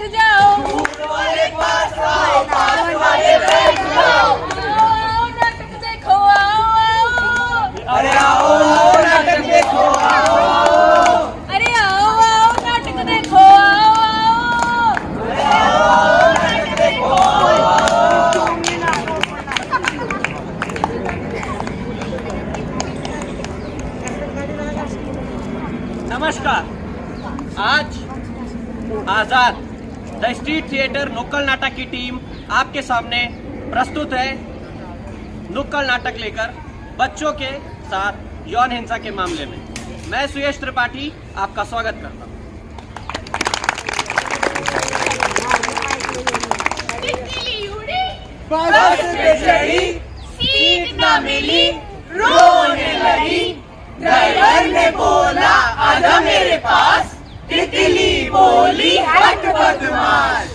जाओ, फूल वाले पास आओ, पास वाले बैठ जाओ। आओ नाटक देखो, आओ आओ, अरे आओ आओ नाटक देखो, आओ अरे आओ आओ नाटक देखो, आओ आओ, अरे आओ नाटक देखो, नमस्कार। आज आजाद द स्ट्रीट थिएटर नुक्कड़ नाटक की टीम आपके सामने प्रस्तुत है नुक्कड़ नाटक लेकर बच्चों के साथ यौन हिंसा के मामले में। मैं सुयश त्रिपाठी आपका स्वागत करता हूँ। बस पे चढ़ी, सीट ना मिली, रोने लगी। ड्राइवर ने बोला आजा मेरे पास, तितली बोली हट बदमाश।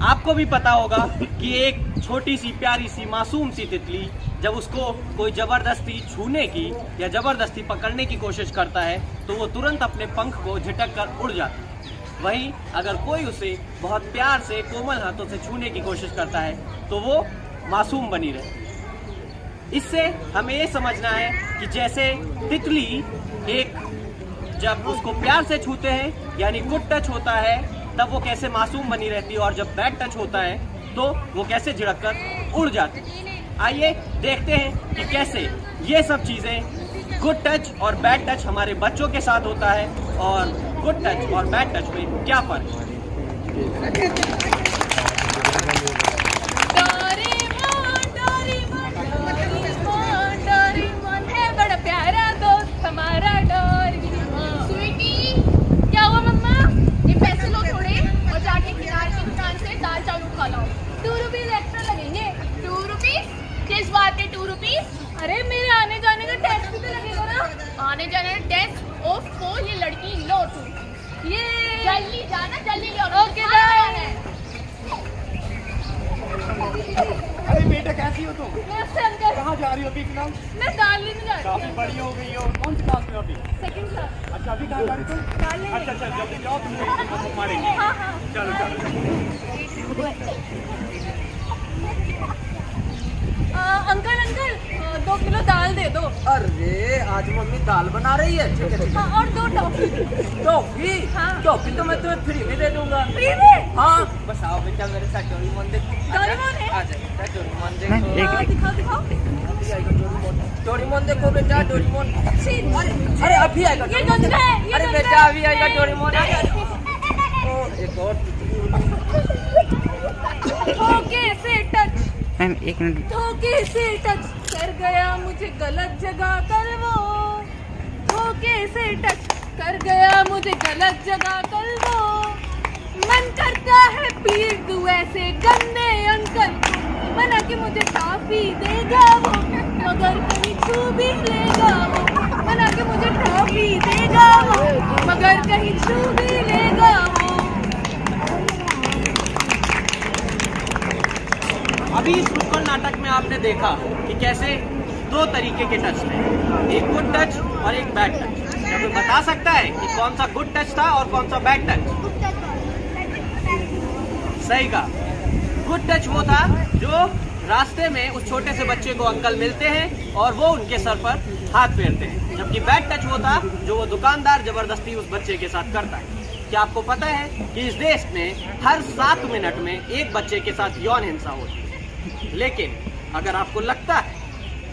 आपको भी पता होगा कि एक छोटी सी प्यारी सी मासूम सी तितली जब उसको कोई जबरदस्ती छूने की या जबरदस्ती पकड़ने की कोशिश करता है तो वो तुरंत अपने पंख को झटक कर उड़ जाती है। वहीं अगर कोई उसे बहुत प्यार से कोमल हाथों से छूने की कोशिश करता है तो वो मासूम बनी रहती है। इससे हमें ये समझना है कि जैसे तितली एक जब उसको प्यार से छूते हैं यानी गुड टच होता है तब वो कैसे मासूम बनी रहती है, और जब बैड टच होता है तो वो कैसे झिड़क कर उड़ जाती है। आइए देखते हैं कि कैसे ये सब चीज़ें गुड टच और बैड टच हमारे बच्चों के साथ होता है और गुड टच और बैड टच में क्या फर्क है। डोरेमोन है बड़ा प्यारा दोस्त हमारा डोरेमोन। स्वीटी, क्या हुआ मम्मा? ये पैसे लो थोड़े और जाके किनारे की दुकान से दाल चावल खा लाओ। 2 रुपीज एक्स्ट्रा लगेंगे। 2 रुपीज? किस बात के 2 रुपीज? अरे मेरे आने जाने का टैक्स भी तो लगेगा ना। आने जाने का टैक्स? ओफो, ये लड़की लो तू। ये जल्दी जाना, जल्दी लो। Okay bye. अरे बेटा कैसी हो तुम? नमस्ते अंकल। कहाँ जा रही हो अभी फिलहाल? मैं दाल लेने जा रही काफी हूँ। बड़ी हो गई हो। कौन सी क्लास में हो अभी? Second class. अच्छा अभी कहाँ जा रही तुम? दाल लेने। अच्छा जल्दी जाओ, तुम मारेंगे। हाँ हाँ। चलो अंकल अंकल 2 किलो दाल दे दो। अरे आज मम्मी दाल बना रही है। ठीक है। हाँ, और 2 टॉफी। टॉफी? हाँ। टॉफी तो मैं तुम्हें फ्री में दे दूंगा। फ्री में? हाँ बस आओ बेटा मेरे साथ डोरेमोन देखो। डोरेमोन है? आ जाओ बेटा डोरेमोन देखो। दिखाओ दिखाओ। अभी आएगा डोरेमोन। डोरेमोन देखो बेटा डोरेमोन। अरे अभी आएगा ये डोरेमोन। गंगा है, ये अरे गंगा बेटा है। अभी आएगा डोरेमोन। ओ एक और धोखे से टच, मैम 1 मिनट। धोखे से टच कर गया मुझे गलत जगह कर वो। धोखे से टच कर गया मुझे गलत जगह कर वो। मन करता है पीट दूं ऐसे गंदे अंकल को। मना कि मुझे टॉफी देगा वो, मगर कहीं छू भी लेगा वो। मना कि मुझे टॉफी देगा वो, मगर कहीं छू भी लेगा वो। अभी इस नुक्कड़ नाटक में आपने देखा कि कैसे 2 तरीके के टच थे, एक गुड टच और एक बैड टच। क्या कोई बता सकता है कि कौन सा गुड टच था और कौन सा बैड टच? सही कहा, गुड टच वो था जो रास्ते में उस छोटे से बच्चे को अंकल मिलते हैं और वो उनके सर पर हाथ फेरते हैं, जबकि बैड टच वो था जो वो दुकानदार जबरदस्ती उस बच्चे के साथ करता है। क्या आपको पता है कि इस देश में हर 7 मिनट में एक बच्चे के साथ यौन हिंसा होती है? लेकिन अगर आपको लगता है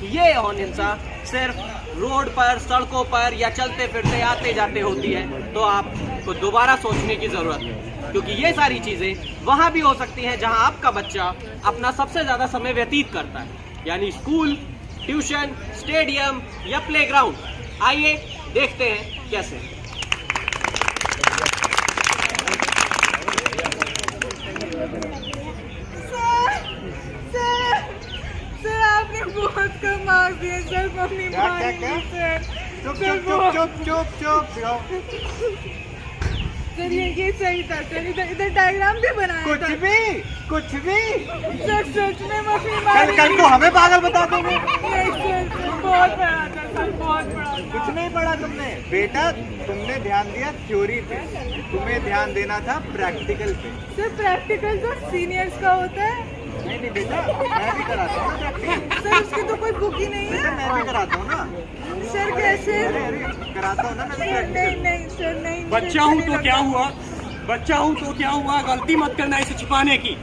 कि ये यौन हिंसा सिर्फ रोड पर, सड़कों पर या चलते फिरते आते जाते होती है तो आपको दोबारा सोचने की जरूरत है, क्योंकि ये सारी चीजें वहां भी हो सकती हैं जहां आपका बच्चा अपना सबसे ज्यादा समय व्यतीत करता है, यानी स्कूल, ट्यूशन, स्टेडियम या प्लेग्राउंड। आइए देखते हैं कैसे। सर आपने बहुत कम मार दिए सर, मम्मी मारेंगी सर। चुप चुप चुप चुप चुप चुप। सर ये सही था सर, इधर डायग्राम भी बनाया कुछ था। कुछ भी सर सच में माफी कल मांगी। कल को हमें पागल बता देंगे। नहीं सर, बहुत बड़ा था सर, बहुत बड़ा था। कुछ नहीं पढ़ा तुमने बेटा, तुमने ध्यान दिया थ्योरी पे, तुम्हें ध्यान देना था प्रैक्टिकल पे। सर प्रैक्टिकल तो सीनियर्स का होता है। नहीं बेटा, मैं भी कराता हूँ ना प्रैक्टिकल। सर उसकी तो कोई बुक ही नहीं बेटा है। मैं भी कराता हूँ ना। सर कैसे? अरे कराता हूँ ना मैं भी नहीं प्रैक्टिकल। नहीं सर नहीं। बच्चा हूँ तो क्या हुआ, बच्चा हूँ तो क्या हुआ, गलती मत करना इसे छिपाने की।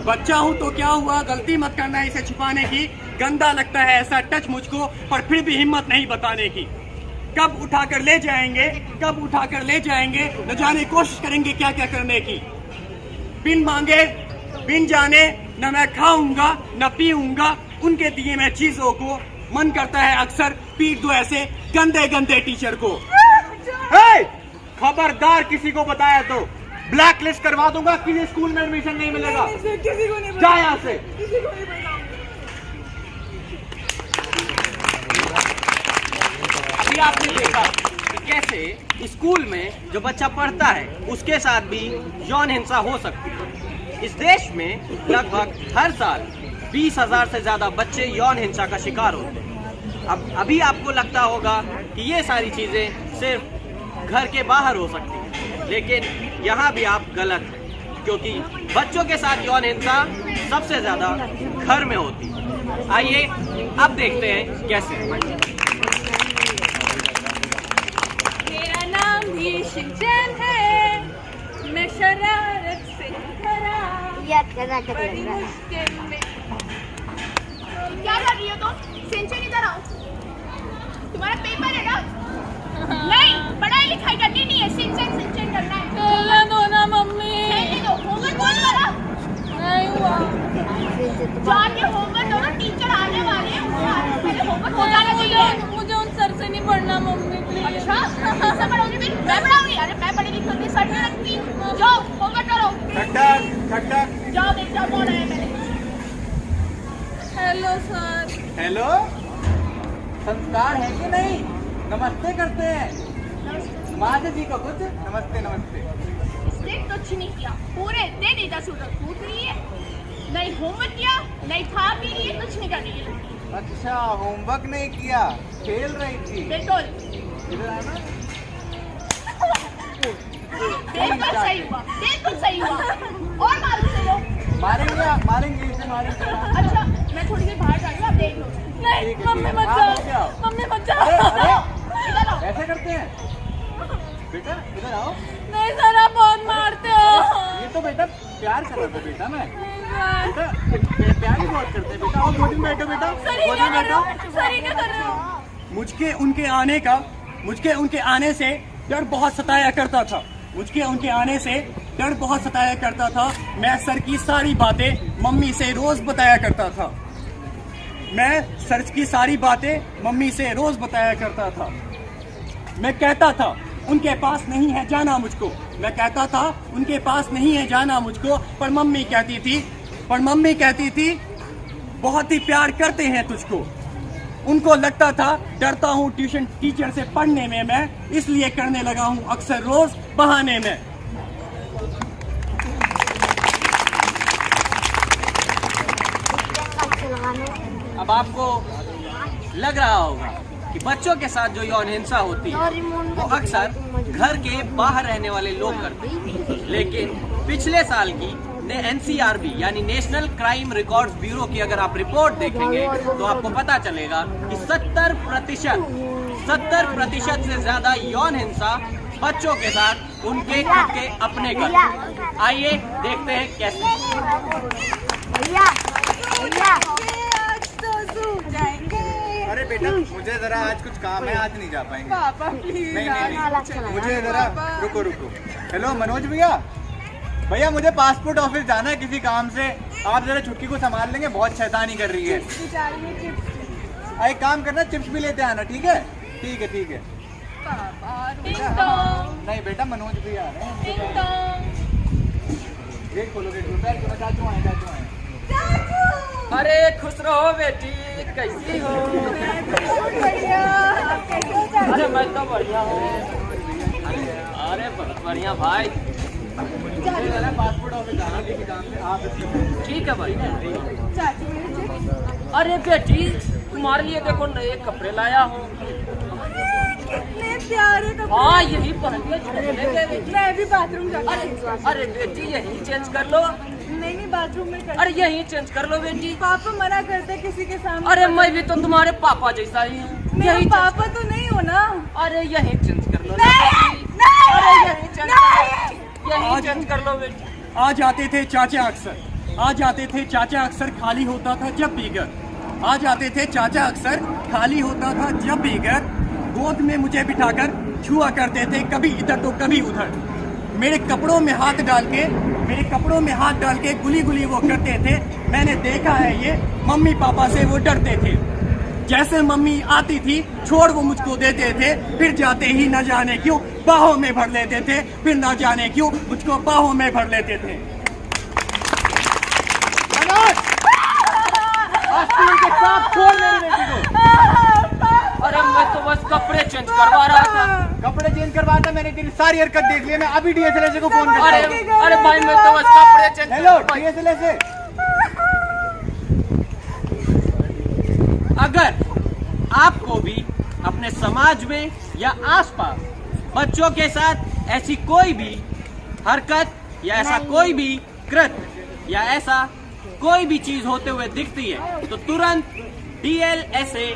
बच्चा हूँ तो क्या हुआ, गलती मत करना इसे छिपाने की। गंदा लगता है ऐसा टच मुझको, पर फिर भी हिम्मत नहीं बताने की। कब उठाकर ले जाएंगे, कब उठाकर ले जाएंगे, न जाने कोशिश करेंगे क्या क्या करने की। बिन मांगे बिन जाने न मैं खाऊंगा न पीऊंगा उनके दिए मैं चीजों को। मन करता है अक्सर पीट दो ऐसे गंदे गंदे टीचर को। हे! खबरदार किसी को बताया तो ब्लैक लिस्ट करवा दूंगा, किसी स्कूल में एडमिशन नहीं मिलेगा। नहीं सर, किसी को नहीं जा यहाँ से। किसी को नहीं बताऊंगा। अभी आपने देखा कि कैसे स्कूल में जो बच्चा पढ़ता है उसके साथ भी यौन हिंसा हो सकती है। इस देश में लगभग हर साल 20,000 से ज्यादा बच्चे यौन हिंसा का शिकार होते हैं। अब अभी आपको लगता होगा कि ये सारी चीजें सिर्फ घर के बाहर हो सकती हैं, लेकिन यहाँ भी आप गलत हैं, क्योंकि बच्चों के साथ यौन हिंसा सबसे ज्यादा घर में होती है। आइए अब देखते हैं कैसे। मेरा नाम भी शिनचैन है, मैं शरारत से भरा बड़ी मुश्किल में। क्या कर रही हो तुम? सिंचन इधर आओ। तुम्हारा पेपर है ना? नहीं, पढ़ाई लिखाई करनी नहीं है, सिंचन करना है। खेलने दो ना मम्मी। खेलने दो, होमवर्क बोल वाला। नहीं हुआ। जाके होमवर्क करो, टीचर आने वाले हैं, वो आने से पहले होमवर्क हो जाना चाहिए। मुझे उन सर से नहीं पढ़ना मम्मी प्लीज। अच्छा, किससे पढ़ोगी फिर? मैं पढ़ाऊंगी। अरे मैं पढ़ी लिखी होती सर नहीं रखती। जाओ होमवर्क करो। ठक जाओ देख जाओ कौन आया पहले। Hello sir. हेलो, संस्कार है कि नहीं? नमस्ते करते हैं माता जी को कुछ। नमस्ते नमस्ते। इसने कुछ नहीं किया, पूरे दिन इधर से उधर कूद रही है, नहीं होमवर्क किया, नहीं खा पी रही है, कुछ नहीं कर रही है। अच्छा, होमवर्क नहीं किया, खेल रही थी। बिल्कुल इधर आना। बिल्कुल सही हुआ, बिल्कुल सही हुआ। और मारो से लो। मारेंगे इसे मारेंगे। अच्छा मैं थोड़ी देर बाहर जा रही हूँ, आप देख लो। नहीं मम्मी मत जाओ, मम्मी मत अरे जाओ। अरे इधर आओ। ऐसे करते हैं बेटा, इधर आओ। नहीं सर, आप बहुत मारते हो। ये तो बेटा प्यार कर रहा था बेटा, मैं बेटा प्यार ही बहुत करते हैं बेटा। आओ गोदी में बैठो बेटा, सर ये गोदी क्या में कर रहे बैठो। हो? सर ये क्या कर रहे हो? मुझके उनके आने से डर बहुत सताया करता था। मुझके उनके आने से डर बहुत सताया करता था। मैं सर की सारी बातें मम्मी से रोज बताया करता था। मैं सर की सारी बातें मम्मी से रोज बताया करता था। मैं कहता था उनके पास नहीं है जाना मुझको, मैं कहता था उनके पास नहीं है जाना मुझको, पर मम्मी कहती थी बहुत ही प्यार करते हैं तुझको। उनको लगता था डरता हूँ ट्यूशन टीचर से पढ़ने में मैं, इसलिए करने लगा हूँ अक्सर रोज बहाने में। अब आपको लग रहा होगा कि बच्चों के साथ जो यौन हिंसा होती है वो अक्सर घर के बाहर रहने वाले लोग करते हैं, लेकिन पिछले साल की NCRB यानी नेशनल क्राइम रिकॉर्ड्स ब्यूरो की अगर आप रिपोर्ट देखेंगे तो आपको पता चलेगा कि 70% से ज्यादा यौन हिंसा बच्चों के साथ उनके खुद के अपने घर। आइए देखते हैं कैसे। आज तो सूख जाएंगे। अरे बेटा मुझे जरा आज कुछ काम है, आज नहीं जा पाएंगे। पापा प्लीज। नहीं मुझे जरा रुको। हेलो मनोज भैया मुझे पासपोर्ट ऑफिस जाना है किसी काम से, आप जरा छुटकी को संभाल लेंगे, बहुत शैतानी कर रही है। एक काम करना, चिप्स भी लेते आना, ठीक है? ठीक है। नहीं बेटा मनोज भी आ रहे हैं। गेट खोलो, चाचू आए। अरे खुश रहो बेटी, कैसी हो? अरे मैं तो बढ़िया हूँ। अरे बहुत बढ़िया भाई। पासपोर्ट ऑफिस जाना किसी काम से, आप ठीक है भाई। चाची मेरे चिप्स। अरे बेटी तुम्हारे लिए देखो नए कपड़े लाया हूँ। कितने प्यारे कपड़े। हाँ यही पहन के चले गए। मैं भी बाथरूम जाकर अरे बेटी यही चेंज कर लो। नहीं बाथरूम में कर। अरे यही चेंज कर लो बेटी। पापा मना करते किसी के सामने। अरे मैं भी तो तुम्हारे पापा जैसा ही हूँ। मेरे यही पापा तो नहीं हो ना। अरे यही चेंज कर लो। नहीं, अरे नहीं, यही चेंज कर लो। यही चेंज कर लो बेटी। आ जाते थे चाचा अक्सर, आ जाते थे चाचा अक्सर, खाली होता था जब भी घर। आ जाते थे चाचा अक्सर, खाली होता था जब भी घर। गोद में मुझे बिठाकर छुआ करते थे, कभी इधर तो कभी उधर। मेरे कपड़ों में हाथ डाल के गुली गुली वो करते थे। मैंने देखा है ये, मम्मी पापा से वो डरते थे। जैसे मम्मी आती थी छोड़ वो मुझको देते थे, फिर जाते ही न जाने क्यों बाहों में भर लेते थे, फिर न जाने क्यों मुझको बाहों में भर लेते थे। छोड़ मेरी बेटी को। अरे मैं तो बस कपड़े चेंज करवा रहा था। कपड़े चेंज करवाता, मैंने तेरी सारी हरकत देख ली है। मैं अभी डीएसएलएस को फोन अरे करता हूँ। अरे भाई मैं तो बस कपड़े चेंज। हेलो डीएसएलएस। अगर आपको भी अपने समाज में या आसपास बच्चों के साथ ऐसी कोई भी हरकत या ऐसा कोई भी कृत्य या ऐसा कोई भी चीज होते हुए दिखती है तो तुरंत DLSA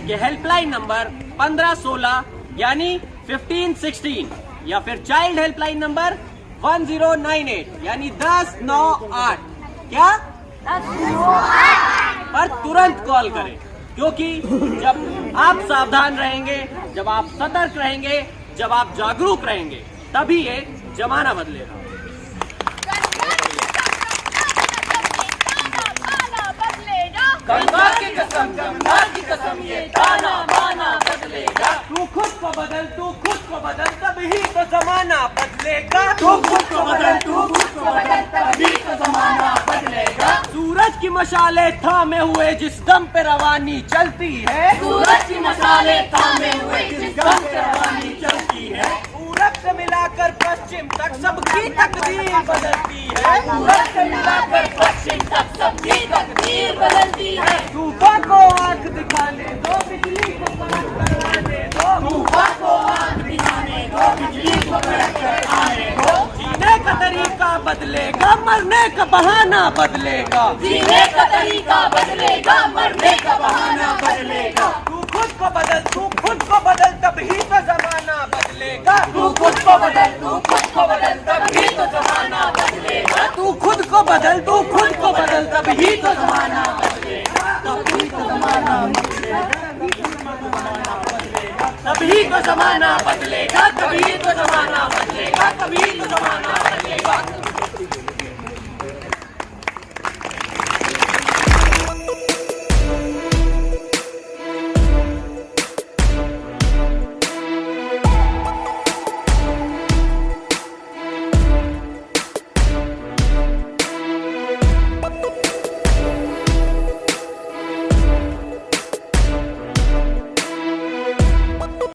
के हेल्पलाइन नंबर 1516 यानी 1516 या फिर चाइल्ड हेल्पलाइन नंबर 1098 यानी 1098 क्या पर तुरंत कॉल करें, क्योंकि जब आप सावधान रहेंगे, जब आप सतर्क रहेंगे, जब आप जागरूक रहेंगे, तभी ये जमाना बदलेगा। गंगा की कसम, गंगा की कसम, ये ताना बाना बदलेगा। तू खुद को बदल, तू खुद को बदल, तभी तो जमाना बदलेगा। तू खुद को बदल, तू खुद को बदल, तभी तो जमाना बदलेगा। सूरज की मशाले थामे हुए जिस दम पे रवानी चलती है, सूरज की मशाले थामे हुए जिस दम पे रवानी चलती है। पूरब से मिलाकर पश्चिम तक सबकी तकदीर बदलती है। पूरब से मिलाकर पश्चिम तक सबकी तकदीर बदलती है। तूफान को आंख दिखाने दो, बिजली को कड़क कराने दो। तूफान को आंख दिखाने दो, बिजली को कड़क कर आने दो। जीने का तरीका बदलेगा, मरने का बहाना बदलेगा। जीने का तरीका बदलेगा, मरने का बहाना बदलेगा। तू खुद को बदल, तू खुद को बदल, तभी तो जमाना बदलेगा। तू खुद को बदल, तू खुद को बदल, तभी तो जमाना बदलेगा। तू खुद को बदल, तू खुद को बदल, तभी तो जमाना बदलेगा। तभी तो जमाना बदलेगा। तभी तो जमाना बदलेगा, तभी तो जमाना बदलेगा, तभी तो जमाना बदलेगा।